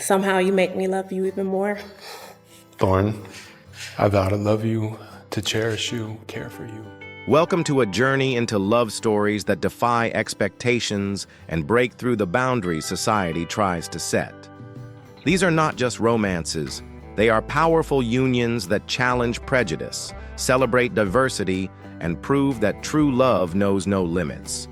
Somehow you make me love you even more. Thorn, I vow to love you, to cherish you, care for you. Welcome to a journey into love stories that defy expectations and break through the boundaries society tries to set. These are not just romances. They are powerful unions that challenge prejudice, celebrate diversity, and prove that true love knows no limits.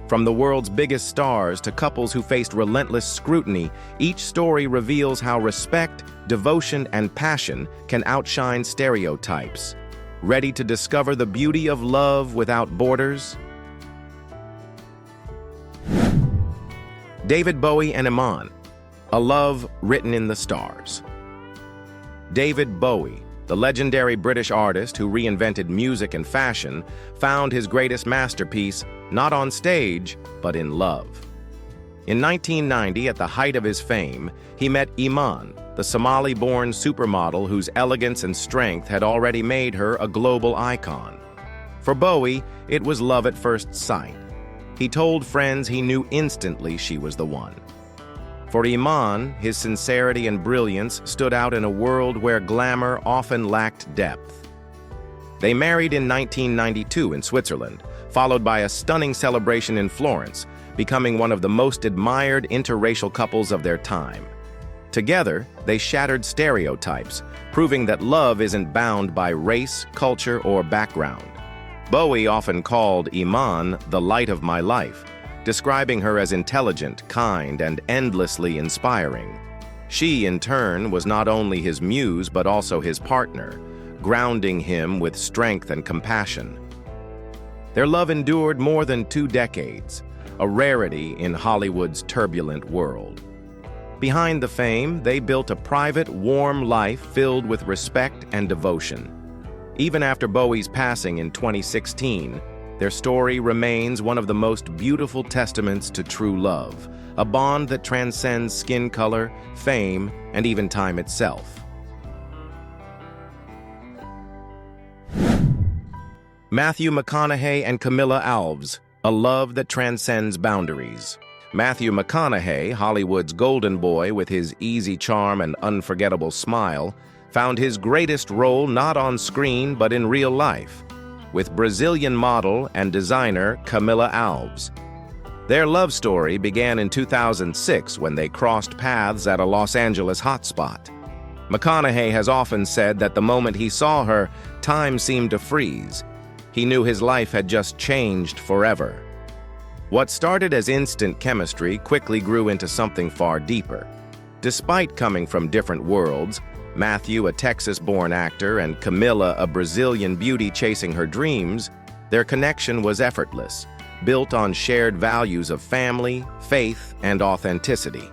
From the world's biggest stars to couples who faced relentless scrutiny, each story reveals how respect, devotion, and passion can outshine stereotypes. Ready to discover the beauty of love without borders? David Bowie and Iman, a love written in the stars. David Bowie, the legendary British artist who reinvented music and fashion, found his greatest masterpiece not on stage, but in love. In 1990, at the height of his fame, he met Iman, the Somali-born supermodel whose elegance and strength had already made her a global icon. For Bowie, it was love at first sight. He told friends he knew instantly she was the one. For Iman, his sincerity and brilliance stood out in a world where glamour often lacked depth. They married in 1992 in Switzerland, followed by a stunning celebration in Florence, becoming one of the most admired interracial couples of their time. Together, they shattered stereotypes, proving that love isn't bound by race, culture, or background. Bowie often called Iman the light of my life, describing her as intelligent, kind, and endlessly inspiring. She, in turn, was not only his muse but also his partner, grounding him with strength and compassion. Their love endured more than 2 decades, a rarity in Hollywood's turbulent world. Behind the fame, they built a private, warm life filled with respect and devotion. Even after Bowie's passing in 2016, their story remains one of the most beautiful testaments to true love, a bond that transcends skin color, fame, and even time itself. Matthew McConaughey and Camila Alves, a love that transcends boundaries. Matthew McConaughey, Hollywood's golden boy with his easy charm and unforgettable smile, found his greatest role not on screen but in real life, with Brazilian model and designer Camila Alves. Their love story began in 2006 when they crossed paths at a Los Angeles hotspot. McConaughey has often said that the moment he saw her, time seemed to freeze. He knew his life had just changed forever. What started as instant chemistry quickly grew into something far deeper. Despite coming from different worlds, Matthew, a Texas-born actor, and Camila, a Brazilian beauty chasing her dreams, their connection was effortless, built on shared values of family, faith, and authenticity.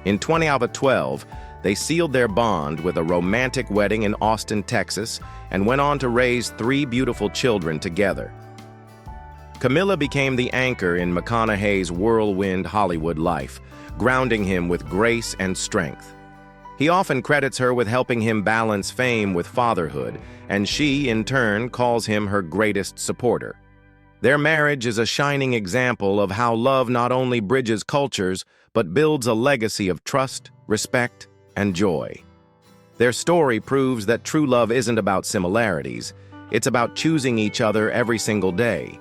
In 2012, they sealed their bond with a romantic wedding in Austin, Texas, and went on to raise 3 beautiful children together. Camila became the anchor in McConaughey's whirlwind Hollywood life, grounding him with grace and strength. He often credits her with helping him balance fame with fatherhood, and she, in turn, calls him her greatest supporter. Their marriage is a shining example of how love not only bridges cultures, but builds a legacy of trust, respect, and joy. Their story proves that true love isn't about similarities, it's about choosing each other every single day.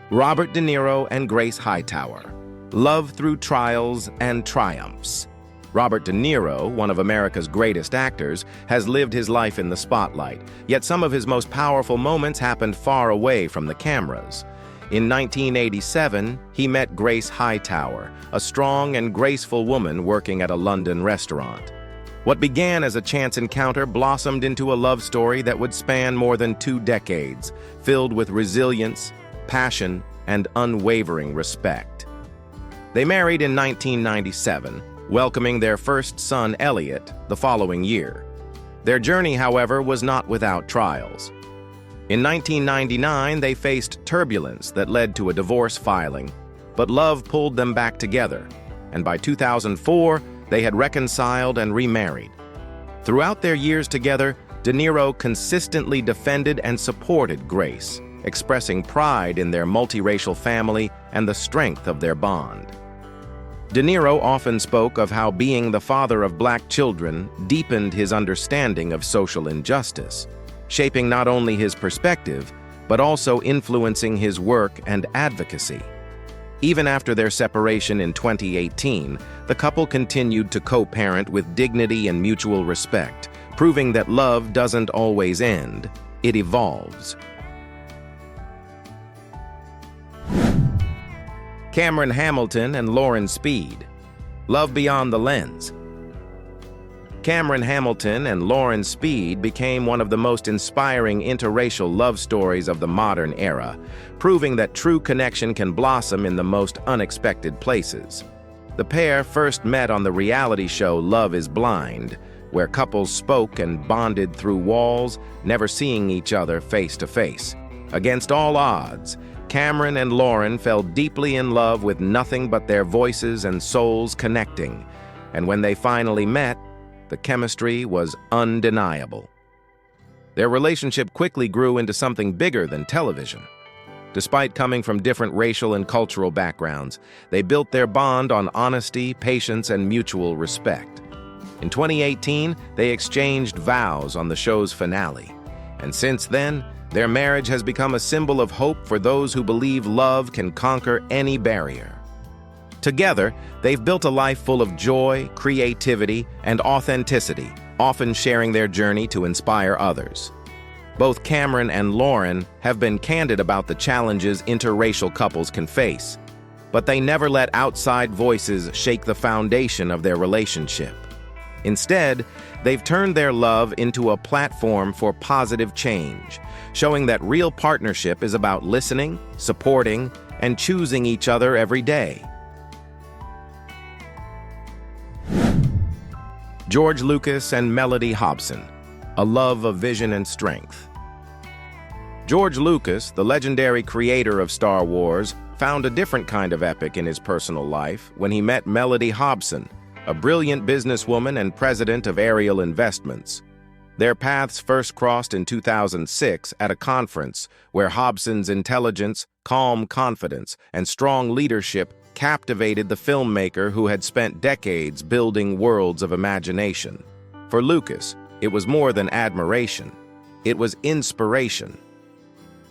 Robert De Niro and Grace Hightower. Love through trials and triumphs. Robert De Niro, one of America's greatest actors, has lived his life in the spotlight, yet some of his most powerful moments happened far away from the cameras. In 1987, he met Grace Hightower, a strong and graceful woman working at a London restaurant. What began as a chance encounter blossomed into a love story that would span more than 2 decades, filled with resilience, passion, and unwavering respect. They married in 1997, welcoming their first son, Elliot, the following year. Their journey, however, was not without trials. In 1999, they faced turbulence that led to a divorce filing, but love pulled them back together, and by 2004, they had reconciled and remarried. Throughout their years together, De Niro consistently defended and supported Grace, expressing pride in their multiracial family and the strength of their bond. De Niro often spoke of how being the father of black children deepened his understanding of social injustice, shaping not only his perspective, but also influencing his work and advocacy. Even after their separation in 2018, the couple continued to co-parent with dignity and mutual respect, proving that love doesn't always end, it evolves. Cameron Hamilton and Lauren Speed. Love Beyond the Lens. Cameron Hamilton and Lauren Speed became one of the most inspiring interracial love stories of the modern era, proving that true connection can blossom in the most unexpected places. The pair first met on the reality show Love is Blind, where couples spoke and bonded through walls, never seeing each other face to face. Against all odds, Cameron and Lauren fell deeply in love with nothing but their voices and souls connecting, and when they finally met, the chemistry was undeniable. Their relationship quickly grew into something bigger than television. Despite coming from different racial and cultural backgrounds, they built their bond on honesty, patience, and mutual respect. In 2018, they exchanged vows on the show's finale, and since then, their marriage has become a symbol of hope for those who believe love can conquer any barrier. Together, they've built a life full of joy, creativity, and authenticity, often sharing their journey to inspire others. Both Cameron and Lauren have been candid about the challenges interracial couples can face, but they never let outside voices shake the foundation of their relationship. Instead, they've turned their love into a platform for positive change, showing that real partnership is about listening, supporting, and choosing each other every day. George Lucas and Mellody Hobson, a love of vision and strength. George Lucas, the legendary creator of Star Wars, found a different kind of epic in his personal life when he met Mellody Hobson, a brilliant businesswoman and president of Ariel Investments. Their paths first crossed in 2006 at a conference where Hobson's intelligence, calm confidence, and strong leadership captivated the filmmaker who had spent decades building worlds of imagination. For Lucas, it was more than admiration. It was inspiration.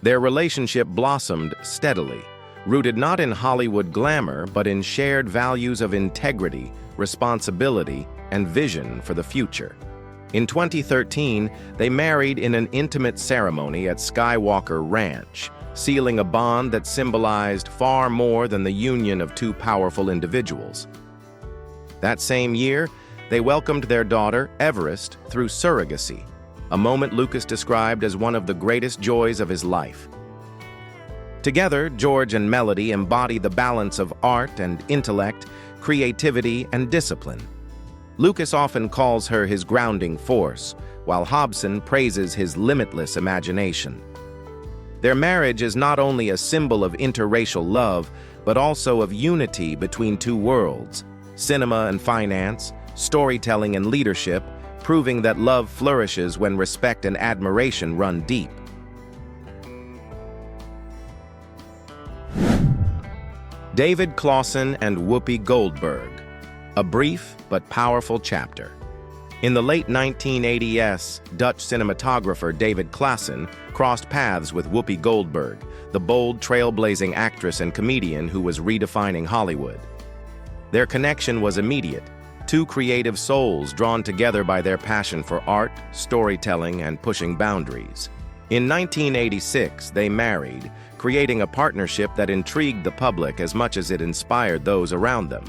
Their relationship blossomed steadily, rooted not in Hollywood glamour, but in shared values of integrity, responsibility, and vision for the future. In 2013, they married in an intimate ceremony at Skywalker Ranch, sealing a bond that symbolized far more than the union of two powerful individuals. That same year, they welcomed their daughter, Everest, through surrogacy, a moment Lucas described as one of the greatest joys of his life. Together, George and Mellody embody the balance of art and intellect, creativity and discipline. Lucas often calls her his grounding force, while Hobson praises his limitless imagination. Their marriage is not only a symbol of interracial love, but also of unity between two worlds, cinema and finance, storytelling and leadership, proving that love flourishes when respect and admiration run deep. David Claessen and Whoopi Goldberg, a brief but powerful chapter. In the late 1980s, Dutch cinematographer David Claessen crossed paths with Whoopi Goldberg, the bold, trailblazing actress and comedian who was redefining Hollywood. Their connection was immediate, two creative souls drawn together by their passion for art, storytelling, and pushing boundaries. In 1986, they married, creating a partnership that intrigued the public as much as it inspired those around them.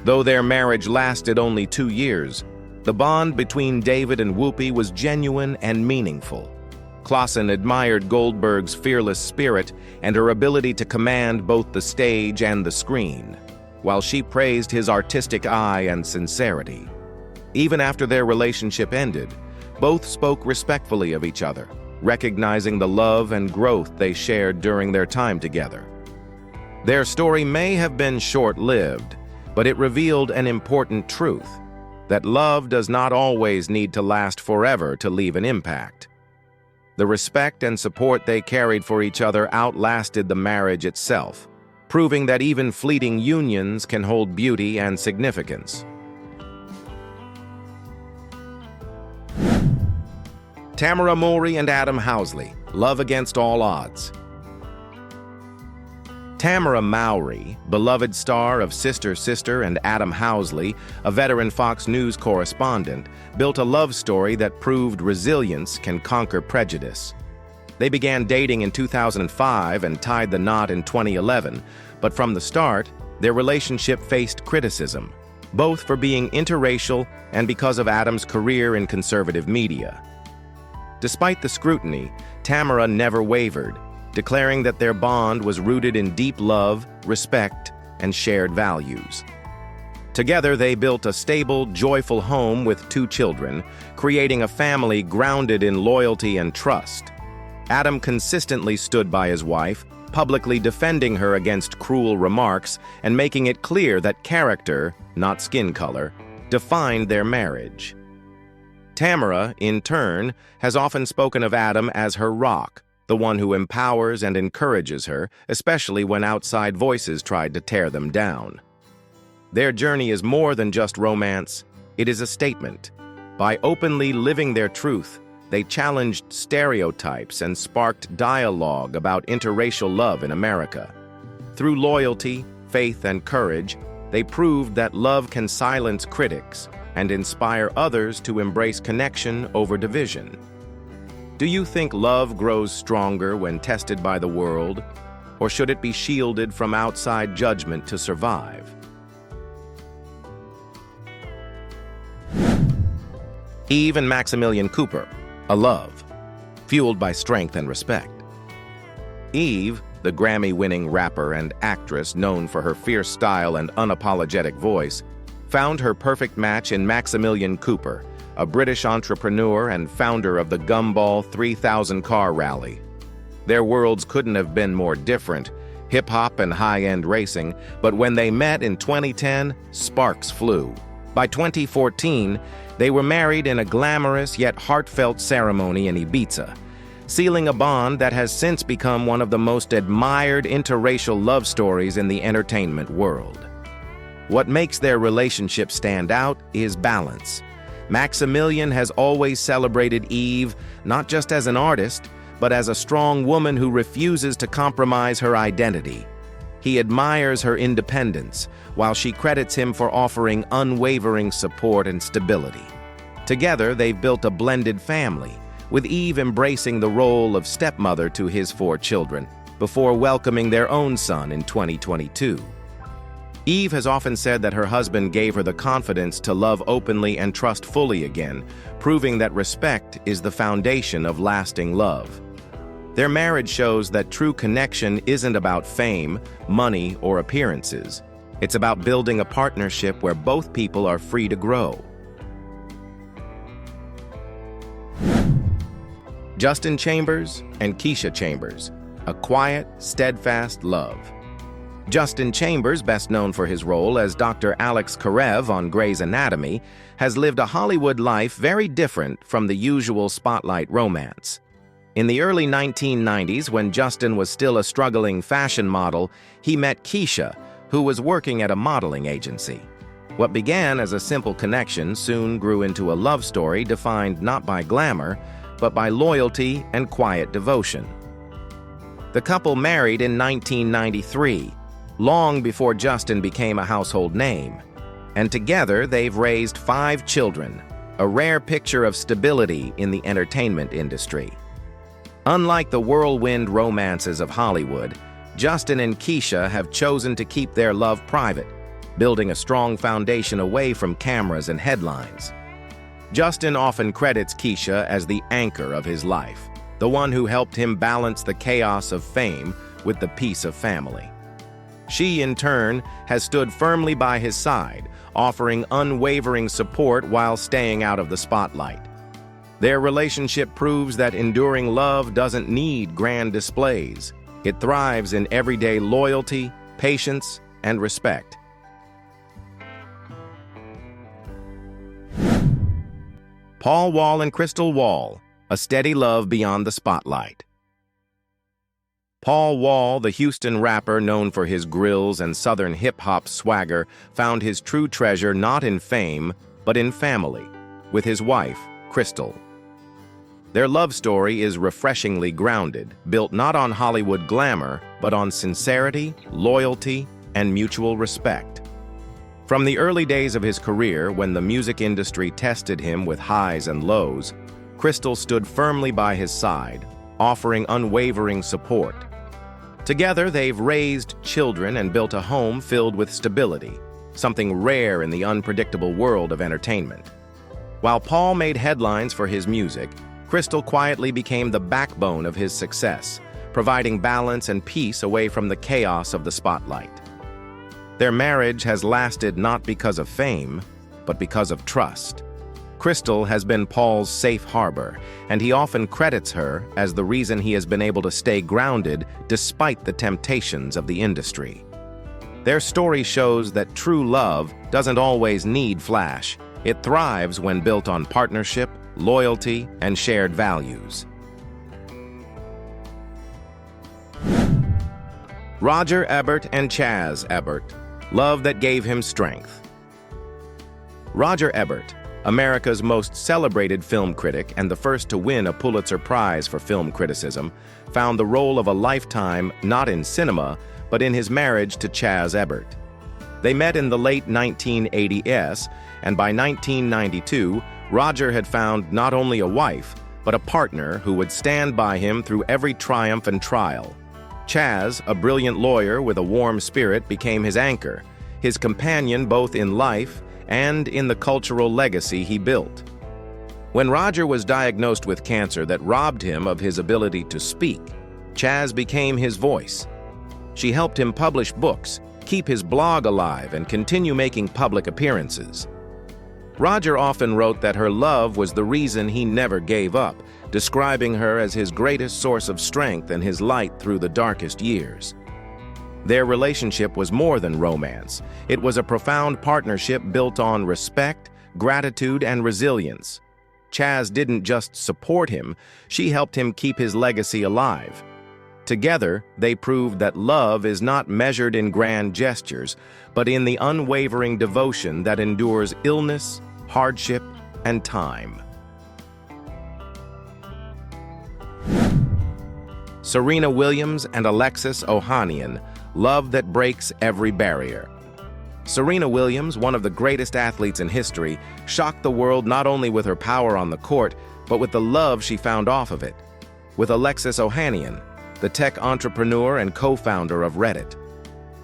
Though their marriage lasted only 2 years, the bond between David and Whoopi was genuine and meaningful. Claessen admired Goldberg's fearless spirit and her ability to command both the stage and the screen, while she praised his artistic eye and sincerity. Even after their relationship ended, both spoke respectfully of each other, recognizing the love and growth they shared during their time together. Their story may have been short-lived, but it revealed an important truth, that love does not always need to last forever to leave an impact. The respect and support they carried for each other outlasted the marriage itself, proving that even fleeting unions can hold beauty and significance. Tamera Mowry and Adam Housley, love against all odds. Tamera Mowry, beloved star of Sister Sister, and Adam Housley, a veteran Fox News correspondent, built a love story that proved resilience can conquer prejudice. They began dating in 2005 and tied the knot in 2011, but from the start, their relationship faced criticism, both for being interracial and because of Adam's career in conservative media. Despite the scrutiny, Tamera never wavered, declaring that their bond was rooted in deep love, respect, and shared values. Together, they built a stable, joyful home with 2 children, creating a family grounded in loyalty and trust. Adam consistently stood by his wife, publicly defending her against cruel remarks and making it clear that character, not skin color, defined their marriage. Tamera, in turn, has often spoken of Adam as her rock, the one who empowers and encourages her, especially when outside voices tried to tear them down. Their journey is more than just romance, it is a statement. By openly living their truth, they challenged stereotypes and sparked dialogue about interracial love in America. Through loyalty, faith, and courage, they proved that love can silence critics and inspire others to embrace connection over division. Do you think love grows stronger when tested by the world, or should it be shielded from outside judgment to survive? Eve and Maximillion Cooper, a love, fueled by strength and respect. Eve, the Grammy-winning rapper and actress known for her fierce style and unapologetic voice, found her perfect match in Maximillion Cooper, a British entrepreneur and founder of the Gumball 3000 car rally. Their worlds couldn't have been more different, hip-hop and high-end racing, but when they met in 2010, sparks flew. By 2014, they were married in a glamorous yet heartfelt ceremony in Ibiza, sealing a bond that has since become one of the most admired interracial love stories in the entertainment world. What makes their relationship stand out is balance. Maximillion has always celebrated Eve not just as an artist, but as a strong woman who refuses to compromise her identity. He admires her independence, while she credits him for offering unwavering support and stability. Together, they've built a blended family, with Eve embracing the role of stepmother to his 4 children, before welcoming their own son in 2022. Eve has often said that her husband gave her the confidence to love openly and trust fully again, proving that respect is the foundation of lasting love. Their marriage shows that true connection isn't about fame, money, or appearances. It's about building a partnership where both people are free to grow. Justin Chambers and Kesha Chambers, a quiet, steadfast love. Justin Chambers, best known for his role as Dr. Alex Karev on Grey's Anatomy, has lived a Hollywood life very different from the usual spotlight romance. In the early 1990s, when Justin was still a struggling fashion model, he met Kesha, who was working at a modeling agency. What began as a simple connection soon grew into a love story defined not by glamour, but by loyalty and quiet devotion. The couple married in 1993, long before Justin became a household name, and together they've raised 5 children, a rare picture of stability in the entertainment industry. Unlike the whirlwind romances of Hollywood, Justin and Kesha have chosen to keep their love private, building a strong foundation away from cameras and headlines. Justin often credits Kesha as the anchor of his life, the one who helped him balance the chaos of fame with the peace of family. She, in turn, has stood firmly by his side, offering unwavering support while staying out of the spotlight. Their relationship proves that enduring love doesn't need grand displays. It thrives in everyday loyalty, patience, and respect. Paul Wall and Crystal Wall, a steady love beyond the spotlight. Paul Wall, the Houston rapper known for his grills and southern hip-hop swagger, found his true treasure not in fame, but in family, with his wife, Crystal. Their love story is refreshingly grounded, built not on Hollywood glamour, but on sincerity, loyalty, and mutual respect. From the early days of his career, when the music industry tested him with highs and lows, Crystal stood firmly by his side, offering unwavering support. Together, they've raised children and built a home filled with stability, something rare in the unpredictable world of entertainment. While Paul made headlines for his music, Crystal quietly became the backbone of his success, providing balance and peace away from the chaos of the spotlight. Their marriage has lasted not because of fame, but because of trust. Crystal has been Paul's safe harbor, and he often credits her as the reason he has been able to stay grounded despite the temptations of the industry. Their story shows that true love doesn't always need flash. It thrives when built on partnership, loyalty, and shared values. Roger Ebert and Chaz Ebert, love that gave him strength. Roger Ebert, America's most celebrated film critic and the first to win a Pulitzer Prize for film criticism, found the role of a lifetime not in cinema, but in his marriage to Chaz Ebert. They met in the late 1980s, and by 1992, Roger had found not only a wife, but a partner who would stand by him through every triumph and trial. Chaz, a brilliant lawyer with a warm spirit, became his anchor, his companion both in life and in the cultural legacy he built. When Roger was diagnosed with cancer that robbed him of his ability to speak, Chaz became his voice. She helped him publish books, keep his blog alive, and continue making public appearances. Roger often wrote that her love was the reason he never gave up, describing her as his greatest source of strength and his light through the darkest years. Their relationship was more than romance. It was a profound partnership built on respect, gratitude, and resilience. Chaz didn't just support him, she helped him keep his legacy alive. Together, they proved that love is not measured in grand gestures, but in the unwavering devotion that endures illness, hardship, and time. Serena Williams and Alexis Ohanian, love that breaks every barrier. Serena Williams, one of the greatest athletes in history, shocked the world not only with her power on the court, but with the love she found off of it. With Alexis Ohanian, the tech entrepreneur and co-founder of Reddit.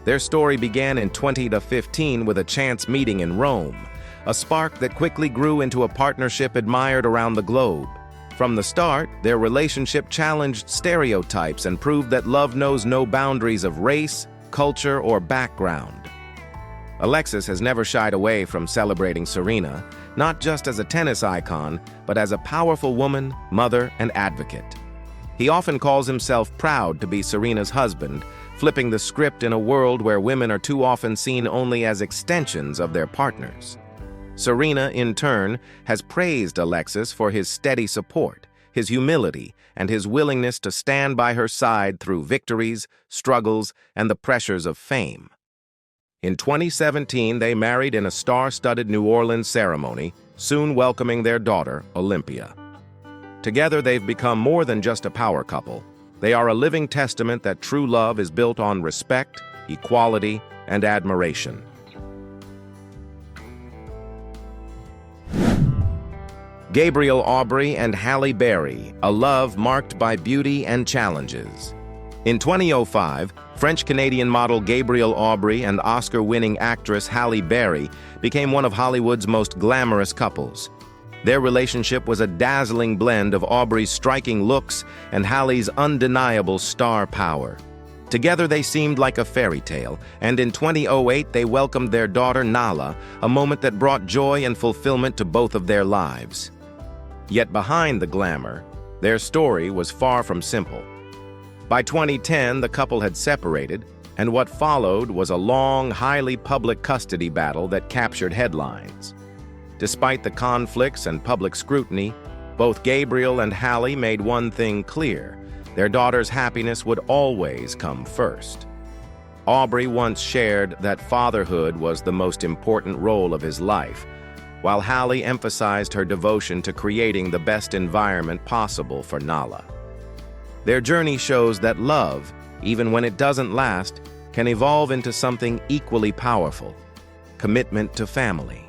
Their story began in 2015 with a chance meeting in Rome, a spark that quickly grew into a partnership admired around the globe. From the start, their relationship challenged stereotypes and proved that love knows no boundaries of race, culture, or background. Alexis has never shied away from celebrating Serena, not just as a tennis icon, but as a powerful woman, mother, and advocate. He often calls himself proud to be Serena's husband, flipping the script in a world where women are too often seen only as extensions of their partners. Serena, in turn, has praised Alexis for his steady support, his humility, and his willingness to stand by her side through victories, struggles, and the pressures of fame. In 2017, they married in a star-studded New Orleans ceremony, soon welcoming their daughter, Olympia. Together, they've become more than just a power couple. They are a living testament that true love is built on respect, equality, and admiration. Gabriel Aubry and Halle Berry, a love marked by beauty and challenges. In 2005, French-Canadian model Gabriel Aubry and Oscar-winning actress Halle Berry became one of Hollywood's most glamorous couples. Their relationship was a dazzling blend of Aubry's striking looks and Halle's undeniable star power. Together they seemed like a fairy tale, and in 2008 they welcomed their daughter Nala, a moment that brought joy and fulfillment to both of their lives. Yet behind the glamour, their story was far from simple. By 2010, the couple had separated, and what followed was a long, highly public custody battle that captured headlines. Despite the conflicts and public scrutiny, Both Gabriel and Halle made one thing clear: their daughter's happiness would always come first. Aubry once shared that fatherhood was the most important role of his life, while Halle emphasized her devotion to creating the best environment possible for Nala. Their journey shows that love, even when it doesn't last, can evolve into something equally powerful: commitment to family.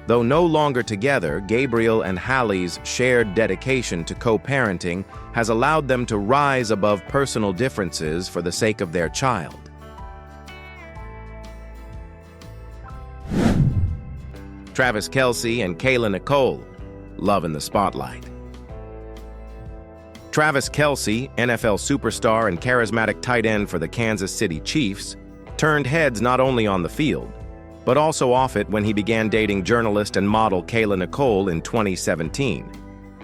Though no longer together, Gabriel and Halle's shared dedication to co-parenting has allowed them to rise above personal differences for the sake of their child. Travis Kelce and Kayla Nicole, love in the spotlight. Travis Kelce, NFL superstar and charismatic tight end for the Kansas City Chiefs, turned heads not only on the field, but also off it when he began dating journalist and model Kayla Nicole in 2017.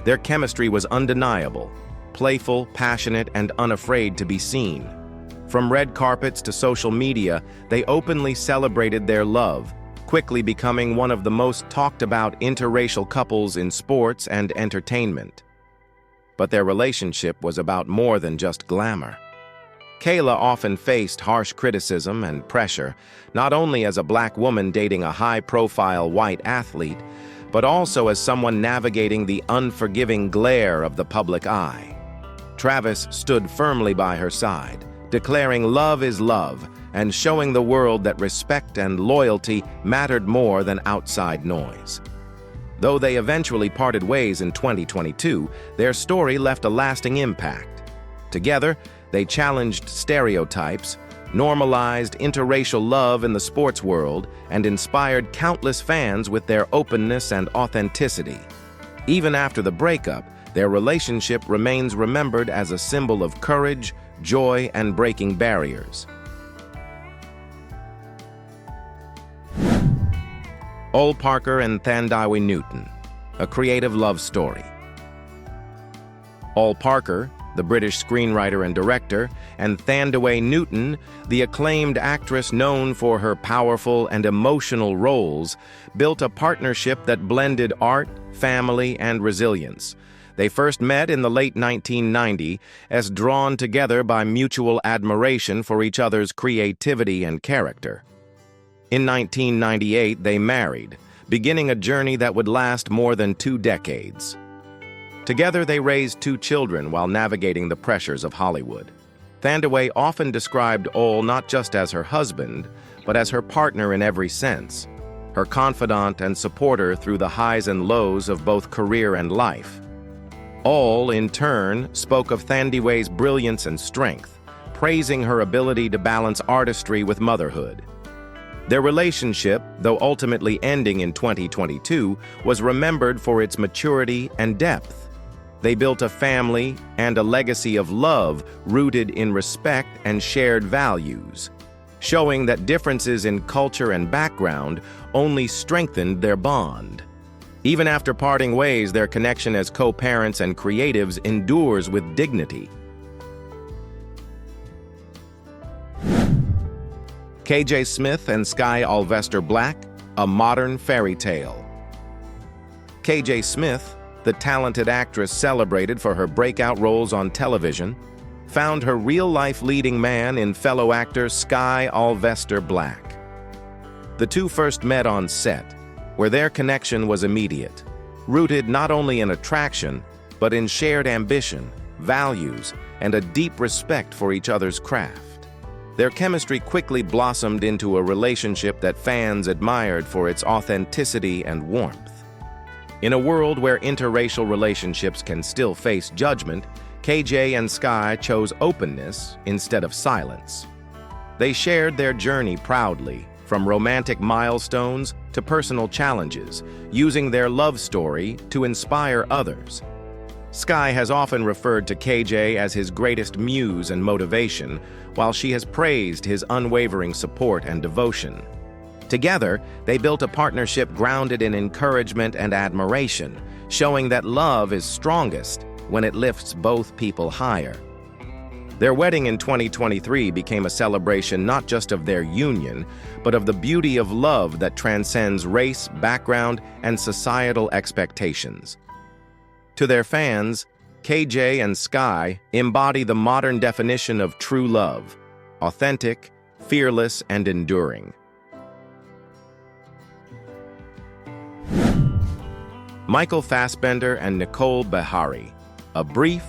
Their chemistry was undeniable: playful, passionate, and unafraid to be seen. From red carpets to social media, they openly celebrated their love, quickly becoming one of the most talked about interracial couples in sports and entertainment. But their relationship was about more than just glamour. Kayla often faced harsh criticism and pressure, not only as a black woman dating a high-profile white athlete, but also as someone navigating the unforgiving glare of the public eye. Travis stood firmly by her side, declaring love is love and showing the world that respect and loyalty mattered more than outside noise. Though they eventually parted ways in 2022, their story left a lasting impact. Together, they challenged stereotypes, normalized interracial love in the sports world, and inspired countless fans with their openness and authenticity. Even after the breakup, their relationship remains remembered as a symbol of courage, joy, and breaking barriers. Ol Parker and Thandiwe Newton, a creative love story. Ol Parker, the British screenwriter and director, and Thandiwe Newton, the acclaimed actress known for her powerful and emotional roles, built a partnership that blended art, family, and resilience. They first met in the late 1990s, as drawn together by mutual admiration for each other's creativity and character. In 1998, they married, beginning a journey that would last more than 2 decades. Together, they raised 2 children while navigating the pressures of Hollywood. Thandiwe often described Ol not just as her husband, but as her partner in every sense, her confidant and supporter through the highs and lows of both career and life. Ol, in turn, spoke of Thandiwe's brilliance and strength, praising her ability to balance artistry with motherhood. Their relationship, though ultimately ending in 2022, was remembered for its maturity and depth. They built a family and a legacy of love rooted in respect and shared values, showing that differences in culture and background only strengthened their bond. Even after parting ways, their connection as co-parents and creatives endures with dignity. KJ Smith and Sky Alvester Black, a modern fairy tale. KJ Smith, the talented actress celebrated for her breakout roles on television, found her real-life leading man in fellow actor Sky Alvester Black. The two first met on set, where their connection was immediate, rooted not only in attraction, but in shared ambition, values, and a deep respect for each other's craft. Their chemistry quickly blossomed into a relationship that fans admired for its authenticity and warmth. In a world where interracial relationships can still face judgment, KJ and Sky chose openness instead of silence. They shared their journey proudly, from romantic milestones to personal challenges, using their love story to inspire others. Sky has often referred to KJ as his greatest muse and motivation, while she has praised his unwavering support and devotion. Together, they built a partnership grounded in encouragement and admiration, showing that love is strongest when it lifts both people higher. Their wedding in 2023 became a celebration not just of their union, but of the beauty of love that transcends race, background, and societal expectations. To their fans, KJ and Sky embody the modern definition of true love: authentic, fearless, and enduring. Michael Fassbender and Nicole Beharie, a brief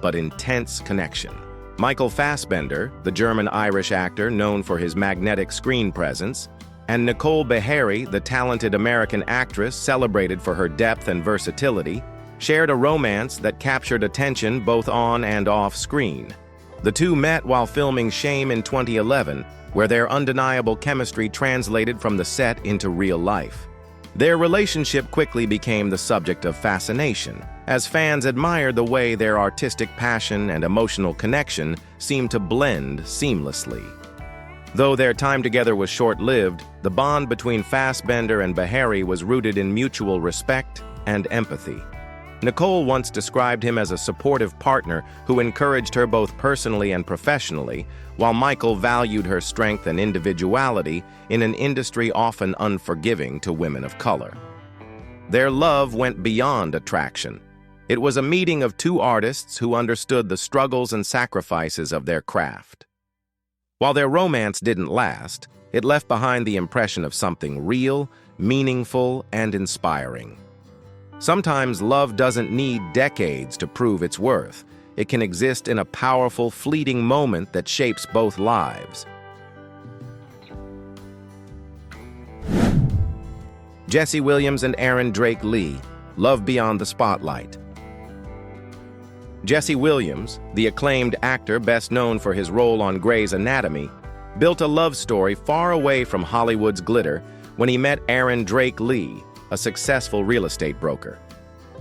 but intense connection. Michael Fassbender, the German-Irish actor known for his magnetic screen presence, and Nicole Beharie, the talented American actress celebrated for her depth and versatility, shared a romance that captured attention both on and off screen. The two met while filming Shame in 2011, where their undeniable chemistry translated from the set into real life. Their relationship quickly became the subject of fascination, as fans admired the way their artistic passion and emotional connection seemed to blend seamlessly. Though their time together was short-lived, the bond between Fassbender and Beharie was rooted in mutual respect and empathy. Nicole once described him as a supportive partner who encouraged her both personally and professionally, while Michael valued her strength and individuality in an industry often unforgiving to women of color. Their love went beyond attraction. It was a meeting of two artists who understood the struggles and sacrifices of their craft. While their romance didn't last, it left behind the impression of something real, meaningful, and inspiring. Sometimes love doesn't need decades to prove its worth. It can exist in a powerful, fleeting moment that shapes both lives. Jesse Williams and Aaron Drake Lee, Love Beyond the Spotlight. Jesse Williams, the acclaimed actor best known for his role on Grey's Anatomy, built a love story far away from Hollywood's glitter when he met Aaron Drake Lee, a successful real estate broker.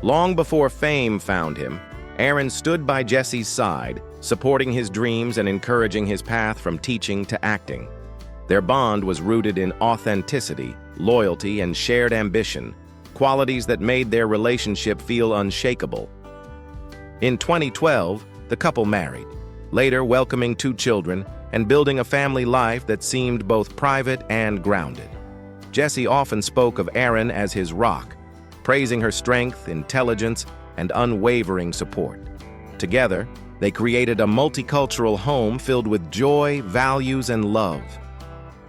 Long before fame found him, Aaron stood by Jesse's side, supporting his dreams and encouraging his path from teaching to acting. Their bond was rooted in authenticity, loyalty, and shared ambition, qualities that made their relationship feel unshakable. In 2012, the couple married, later welcoming 2 children and building a family life that seemed both private and grounded. Jesse often spoke of Aaron as his rock, praising her strength, intelligence, and unwavering support. Together, they created a multicultural home filled with joy, values, and love.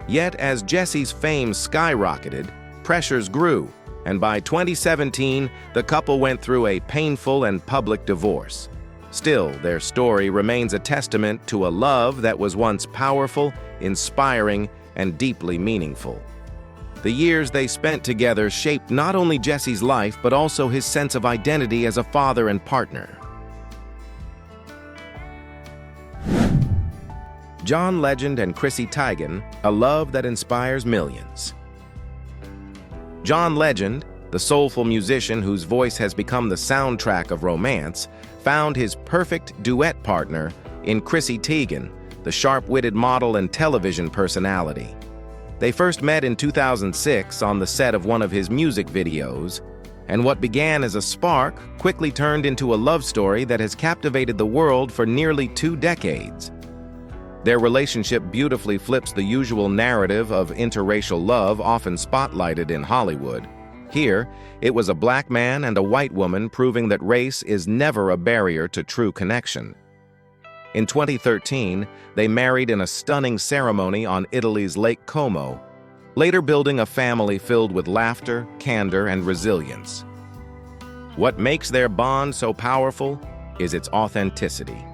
Yet, as Jesse's fame skyrocketed, pressures grew, and by 2017, the couple went through a painful and public divorce. Still, their story remains a testament to a love that was once powerful, inspiring, and deeply meaningful. The years they spent together shaped not only Jesse's life, but also his sense of identity as a father and partner. John Legend and Chrissy Teigen, a love that inspires millions. John Legend, the soulful musician whose voice has become the soundtrack of romance, found his perfect duet partner in Chrissy Teigen, the sharp-witted model and television personality. They first met in 2006 on the set of one of his music videos, and what began as a spark quickly turned into a love story that has captivated the world for nearly 2 decades. Their relationship beautifully flips the usual narrative of interracial love often spotlighted in Hollywood. Here, it was a black man and a white woman proving that race is never a barrier to true connection. In 2013, they married in a stunning ceremony on Italy's Lake Como, later building a family filled with laughter, candor, and resilience. What makes their bond so powerful is its authenticity.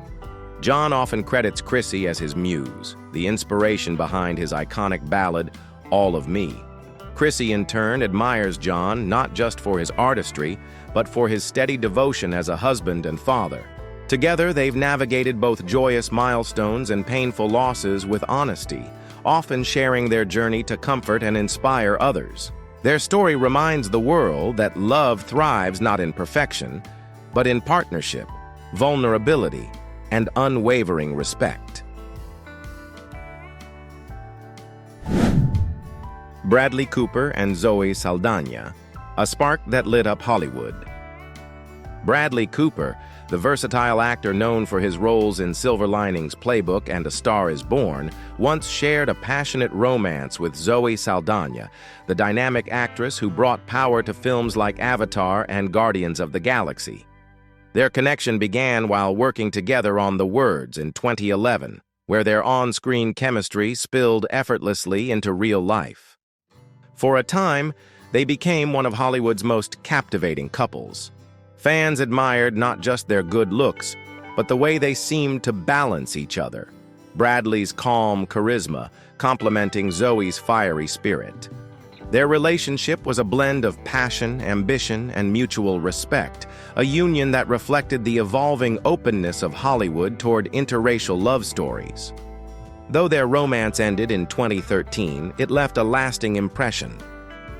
John often credits Chrissy as his muse, the inspiration behind his iconic ballad, All of Me. Chrissy, in turn, admires John not just for his artistry, but for his steady devotion as a husband and father. Together, they've navigated both joyous milestones and painful losses with honesty, often sharing their journey to comfort and inspire others. Their story reminds the world that love thrives not in perfection, but in partnership, vulnerability, and unwavering respect. Bradley Cooper and Zoe Saldana, a spark that lit up Hollywood. Bradley Cooper, the versatile actor known for his roles in Silver Linings Playbook and A Star is Born, once shared a passionate romance with Zoe Saldana, the dynamic actress who brought power to films like Avatar and Guardians of the Galaxy. Their connection began while working together on The Words in 2011, where their on-screen chemistry spilled effortlessly into real life. For a time, they became one of Hollywood's most captivating couples. Fans admired not just their good looks, but the way they seemed to balance each other. Bradley's calm charisma complementing Zoe's fiery spirit. Their relationship was a blend of passion, ambition, and mutual respect, a union that reflected the evolving openness of Hollywood toward interracial love stories. Though their romance ended in 2013, it left a lasting impression.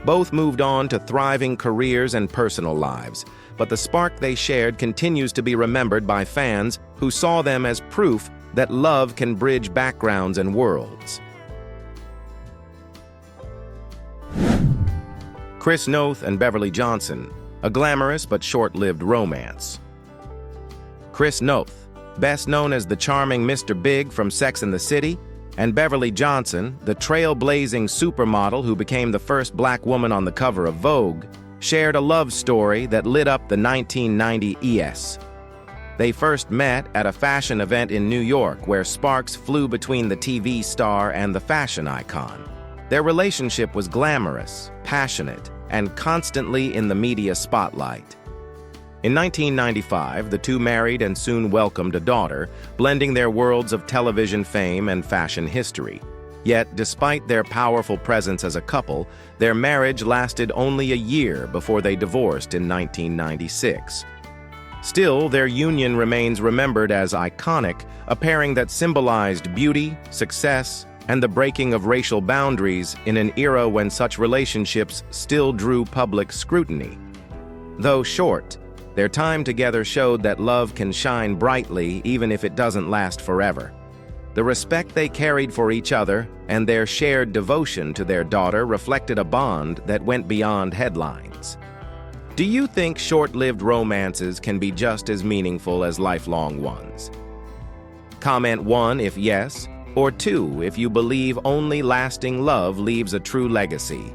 Both moved on to thriving careers and personal lives, but the spark they shared continues to be remembered by fans who saw them as proof that love can bridge backgrounds and worlds. Chris Noth and Beverly Johnson, a glamorous but short-lived romance. Chris Noth, best known as the charming Mr. Big from Sex and the City, and Beverly Johnson, the trailblazing supermodel who became the first black woman on the cover of Vogue, shared a love story that lit up the 1990 ES. They first met at a fashion event in New York where sparks flew between the TV star and the fashion icon. Their relationship was glamorous, passionate, and constantly in the media spotlight. In 1995, the two married and soon welcomed a daughter, blending their worlds of television fame and fashion history. Yet, despite their powerful presence as a couple, their marriage lasted only a year before they divorced in 1996. Still, their union remains remembered as iconic, a pairing that symbolized beauty, success, and the breaking of racial boundaries in an era when such relationships still drew public scrutiny. Though short, their time together showed that love can shine brightly even if it doesn't last forever. The respect they carried for each other and their shared devotion to their daughter reflected a bond that went beyond headlines. Do you think short-lived romances can be just as meaningful as lifelong ones? Comment 1 if yes, or 2 if you believe only lasting love leaves a true legacy.